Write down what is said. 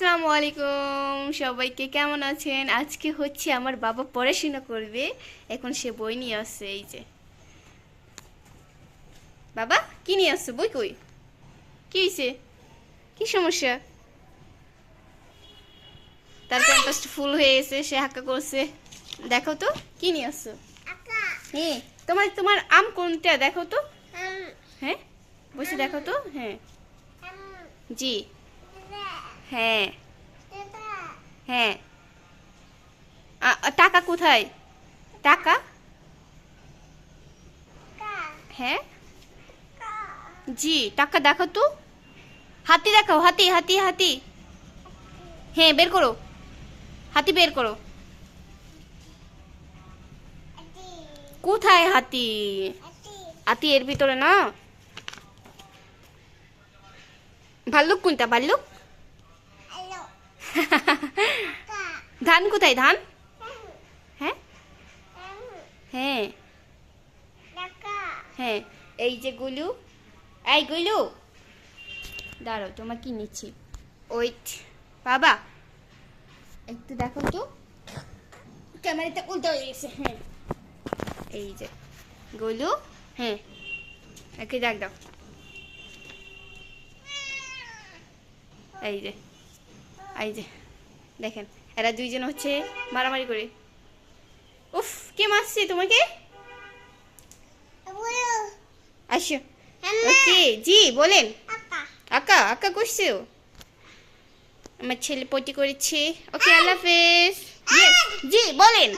আসসালামু আলাইকুম সবাইকে, কেমন আছেন? আজকে হচ্ছে আমার বাবা পড়াশোনা করবে। এখন সে বই নিয়ে আসছে। এই যে বাবা, কি নিয়ে আসছে? বই কই? কি হয়েছে? কি সমস্যা? তার ক্যাম্পাসটা ফুল হয়ে গেছে, সে হাক্কা করছে। দেখো তো কি নিয়ে আসছো। হ্যাঁ, তোমার তোমার আম কোনটা দেখো তো। হ্যাঁ, বসে দেখো তো। হ্যাঁ, জি, হ্যাঁ, হ্যাঁ। টাকা কোথায়? টাকা? হ্যাঁ, জি, টাকা দেখো তো। হাতি দেখাও, হাতি হাতি হাতি। হ্যাঁ, বের করো, হাতি বের করো। কোথায় হাতি? হাতি এর ভিতরে না। ভাল্লুক কোনটা? ভাল্লুক? ধান কোথায়? ধান? হ্যাঁ, হ্যাঁ, হ্যাঁ। এই যে গুলু, এই গুলু, দাঁড়াও, তোমার কি নিচ্ছি। ওয়েট বাবা, একটু দেখো তো, ক্যামেরাটা উল্টো হয়ে গেছে। হ্যাঁ, এই যে গোলু। হ্যাঁ, একে ডাক দাও। এই যে, এই যে দেখেন, এরা দুইজন হচ্ছে মারামারি করে। উফ, কে মারছে তোমাকে? আসো। ওকে, জি বলেন। আকা আকা করছে ও। আমার ছেলে পটি করেছে। ওকে, আল্লাহ হাফেজ। জি বলেন।